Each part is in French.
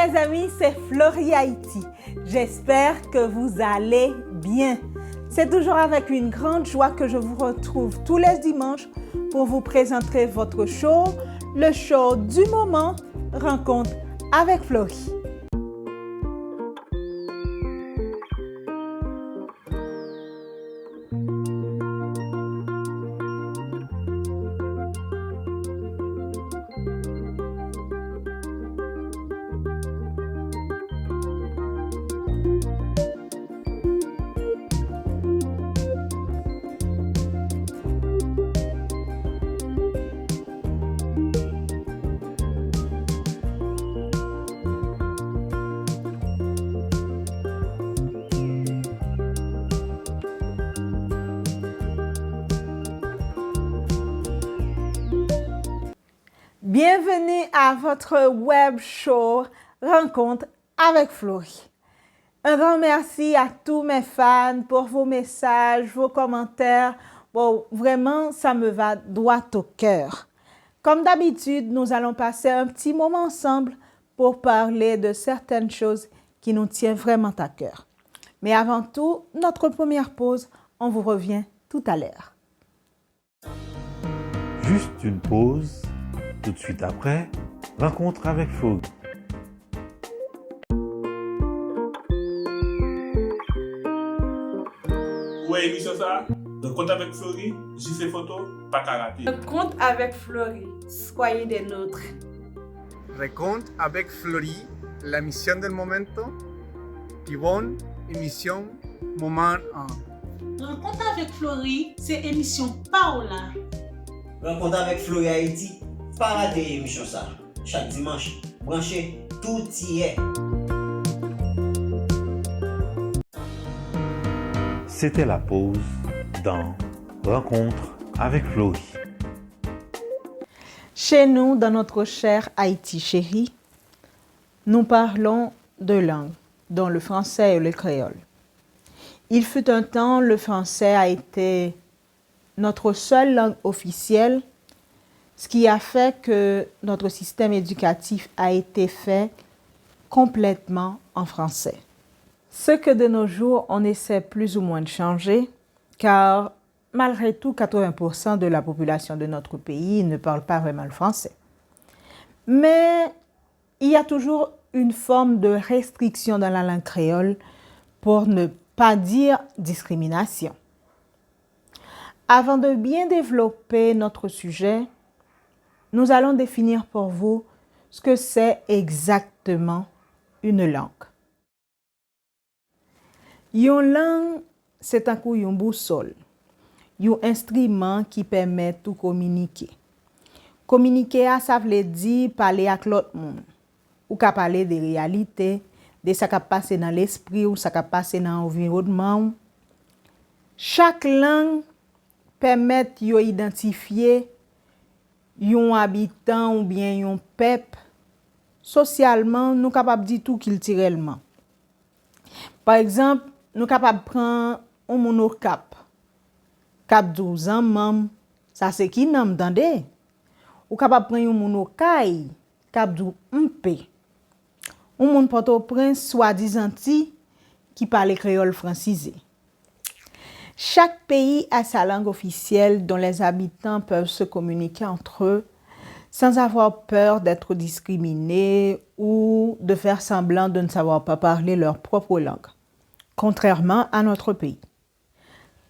les amis, c'est Florie Haïti. J'espère que vous allez bien. C'est toujours avec une grande joie que je vous retrouve tous les dimanches pour vous présenter votre show, le show du moment, Rencontre avec Florie. Bienvenue à votre web show Rencontre avec Florie. Un grand merci à tous mes fans pour vos messages, vos commentaires. Bon, vraiment, ça me va droit au cœur. Comme d'habitude, nous allons passer un petit moment ensemble pour parler de certaines choses qui nous tiennent vraiment à cœur. Mais avant tout, notre première pause, on vous revient tout à l'heure. Juste une pause. Tout de suite après, rencontre avec Florie. Ouais, émission ça, Rencontre avec Florie, JC Photo, pas qu'à rater. Rencontre avec Florie, soyez des nôtres. Rencontre avec Florie, la mission del momento, Pivon, émission Moment 1. Rencontre avec Florie, c'est émission Paola. Rencontre avec Florie Haïti, pas rater émission ça. Chaque dimanche, branchez, tout y est. C'était la pause dans Rencontre avec Florie. Chez nous, dans notre cher Haïti chéri, nous parlons deux langues, dont le français et le créole. Il fut un temps, le français a été notre seule langue officielle, ce qui a fait que notre système éducatif a été fait complètement en français. Ce que de nos jours, on essaie plus ou moins de changer, car malgré tout, 80% de la population de notre pays ne parle pas vraiment le français. Mais il y a toujours une forme de restriction dans la langue créole, pour ne pas dire discrimination. Avant de bien développer notre sujet, nous allons définir pour vous ce que c'est exactement une langue. Une langue, c'est un coup une boussole, un instrument qui permet de communiquer. Communiquer, ça veut dire parler avec l'autre monde, ou qu'à parler des réalités, de ce qui passe dans l'esprit ou ce qui passe dans l'environnement. Chaque langue permet d'identifier un habitant ou bien un peuple. Socialement, nous sommes capables de dire tout culturellement. Par exemple, nous sommes capables de prendre un mono cap 12 ans, mam, ça c'est qui n'a m'entendez? Ou capable de prendre un mono kay, cap 12 mp. Un mon Port-au-Prince soi-disant qui parle créole francisé. Chaque pays a sa langue officielle dont les habitants peuvent se communiquer entre eux sans avoir peur d'être discriminés ou de faire semblant de ne savoir pas parler leur propre langue, contrairement à notre pays.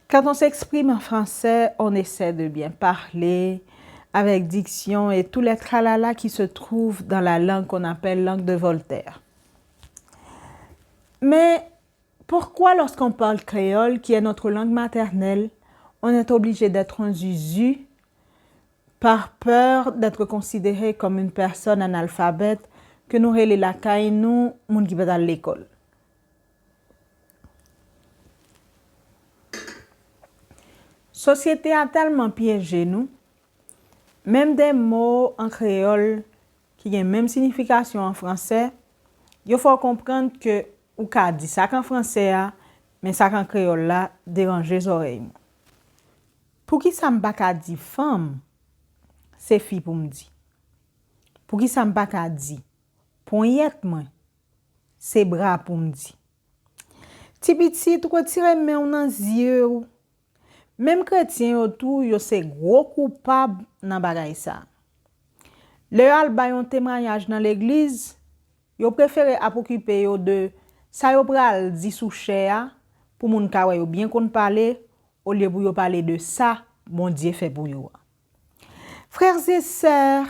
Quand on s'exprime en français, on essaie de bien parler avec diction et tous les tralala qui se trouvent dans la langue qu'on appelle langue de Voltaire. Mais pourquoi lorsqu'on parle créole, qui est notre langue maternelle, on est obligé d'être un zuzu par peur d'être considéré comme une personne analphabète que nous relais la caille nous, moun qui va à l'école? Société a tellement piégé nous, même des mots en créole qui ont la même signification en français, il faut comprendre que ou ka dit ça en français, mais ça en créole là dérange les oreilles. Pour qui ça m'pa ka dit femme, c'est fille pour me dire. Pour qui ça m'pa ka dit poignette moi, c'est bras pour me dire. Ti petit, retire men nan yeux ou. Même chrétien autour, yo c'est gros coupable dans bagay ça. Le al ba yon témoignage dans l'église, yo préféré ap occuper yo de ça yo pral di sou chè pour moun ka yo bien kon parler au lieu pour yo parler de ça bon Dieu fait pour yo. Frères et sœurs,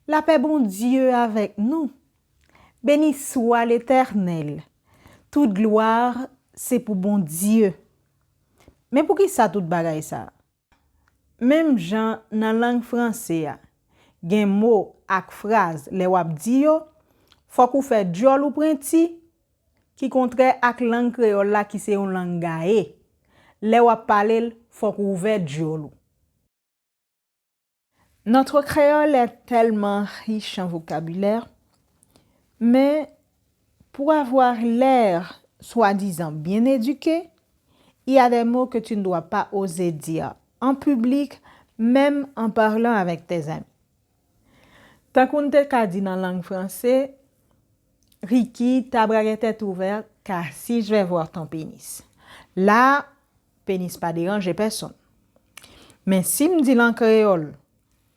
la paix bon Dieu avec nous. Béni soit l'Éternel. Toute gloire c'est pour bon Dieu. Mais pour qui ça tout bagay ça? Même Jean dans langue française, gen mot ak phrase le wap di yo, faut qu'on fait diol ou printi qui contraire ak langue créole la qui c'est une langue gaé. Le wap parler faut qu'on ouvert diol. Notre créole est tellement riche en vocabulaire, mais pour avoir l'air soi-disant bien éduqué, il y a des mots que tu ne dois pas oser dire en public, même en parlant avec tes amis. Tant qu'on te ka dit dans la langue française, Ricky, ta braguette est ouverte, car si je vais voir ton pénis. Là, pénis pas déranger personne. Mais si me dit en créole,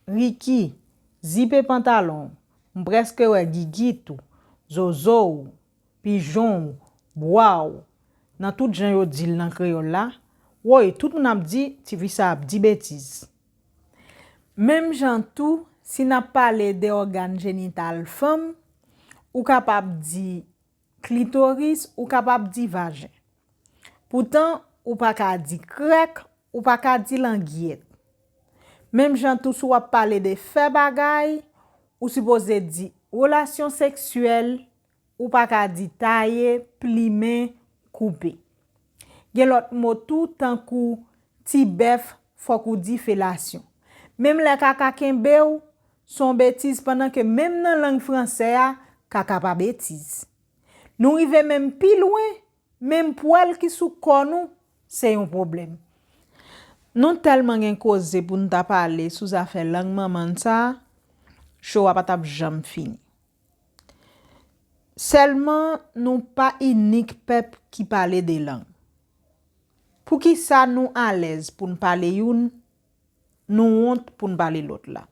Ricky, zipe pantalon, presque ouais gigi tout, zozo, pigeon, bois, dans tout gens yo dit dans créole là, ouais, tout moun ap dit, ti vi ça ap di bêtise. Même gens tout, si n'a parlé des organes génitales femme, ou capable di clitoris ou capable di vagin. Pourtant, ou pas ka di crec, ou pas ka di languette. Même gens tout sou ap parler de fait bagay, ou supposé di relation sexuelle, ou pas ka di tailler, plimer, couper. Gen l'autre mot tout tant kou ti bœuf faut kou di fellation. Même les kaka kembe ou son bêtise pendant que même dans langue française kaka pas bêtise. Nous rive même plus loin, même poil qui sou konou, c'est un problème. Non tellement gen cause pour nous ta parler sous affaire langue maman ça, show a pas tap jam fini. Seulement nous pas unique peuple qui parler des langues. Pour qui ça nous à l'aise pour nous parler une, nous honte pour nous parler l'autre là.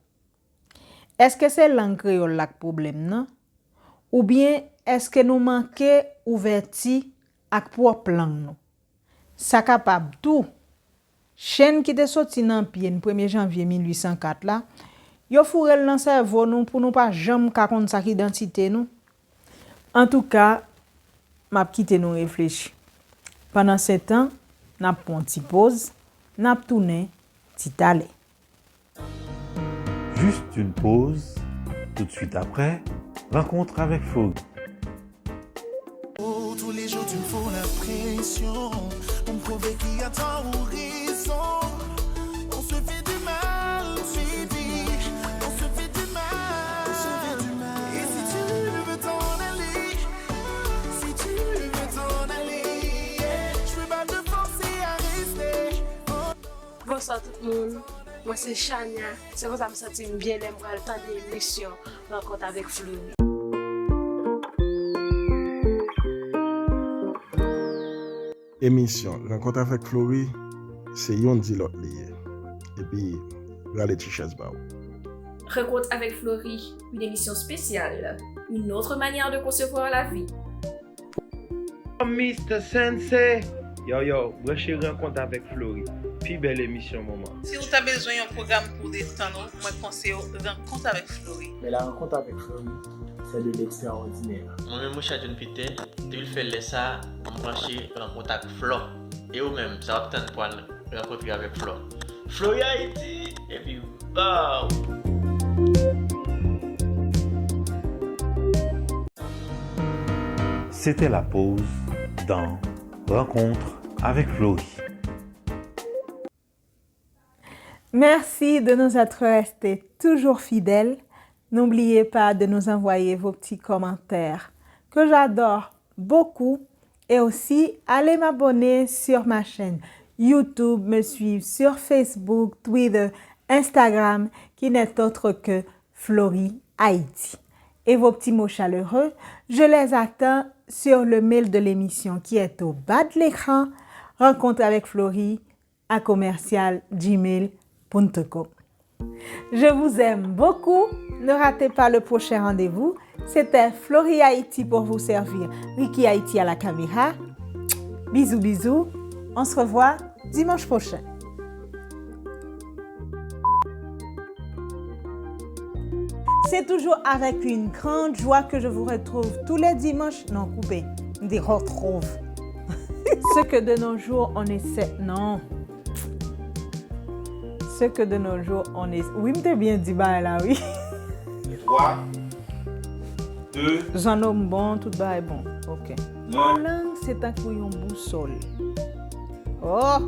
Est-ce que c'est langue créole là problème non? Ou bien est-ce que nous manquons ouverti ak propre langue nous? Ça capable tout. Chaîne qui te sorti dans pied le 1er janvier 1804 là, yo fourel dans cerveau nous pour nous pas jamais ka konn sa identité nous. En tout cas, m'a quitté nous réfléchir. Pendant ce temps, n'a pon ti pause, n'a tourné ti talé. Juste une pause, tout de suite après, rencontre avec Florie. Oh, tous les jours tu me fous la pression pour me prouver qu'il y a tant ou raison. On se fait du mal, tu dis, on se fait du mal, on se fait du mal. Et si tu veux t'en aller, si tu veux t'en aller, je peux pas te forcer à rester. Oh. Bonsoir tout le monde. Moi c'est Chania. C'est comme ça que je me sens bien d'aimer le temps de l'émission Rencontre avec Florie. Émission Rencontre avec Florie, c'est yon di l'autre lié. Et puis, regardez Tichès Bao. Rencontre avec Florie, une émission spéciale, une autre manière de concevoir la vie. Mr. Sensei, yo, branchez Rencontre avec Florie. Puis belle émission, maman. Si vous avez besoin d'un programme pour détendre, moi conseille Rencontre avec Florie. Mais la rencontre avec Florie, c'est de l'extraordinaire. Moi-même, mon chat John Peter, tu le fais ça, on brancher Rencontre avec Flo. Et vous-même, ça va obtenir pour rencontrer avec Flo. Florie Haïti, et puis, bah. C'était la pause dans Rencontre avec Florie. Merci de nous être restés toujours fidèles. N'oubliez pas de nous envoyer vos petits commentaires que j'adore beaucoup. Et aussi, allez m'abonner sur ma chaîne YouTube, me suivre sur Facebook, Twitter, Instagram, qui n'est autre que Florie Haïti. Et vos petits mots chaleureux, je les attends sur le mail de l'émission qui est au bas de l'écran, rencontreavecflorie@gmail.com. Je vous aime beaucoup. Ne ratez pas le prochain rendez-vous. C'était Florie Haïti pour vous servir. Ricky Haïti à la caméra. Bisous, bisous. On se revoit dimanche prochain. C'est toujours avec une grande joie que je vous retrouve tous les dimanches. Non, coupé. Des retrouve. Ce que de nos jours, on essaie... Non. Ce que de nos jours, on essaie... Oui, m'était bien dit, bah là, oui. 3, 2, J'en homme bon, tout bas est bon. Ok. Mon langue, c'est un couillon boussole. Oh!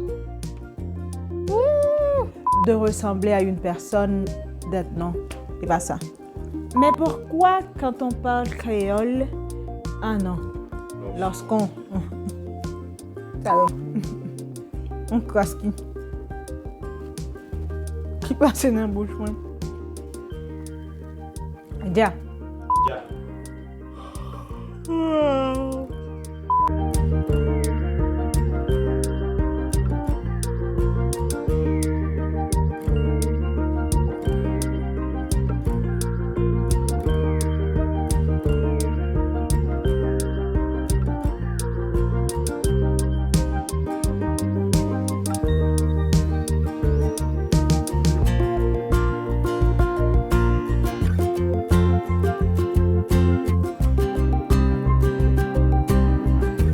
Ouh! De ressembler à une personne, d'être non. C'est pas ça. Mais pourquoi, quand on parle créole... Ah non. Lorsqu'on... On casse qui passe dans la bouche, moi. Dia. Ja.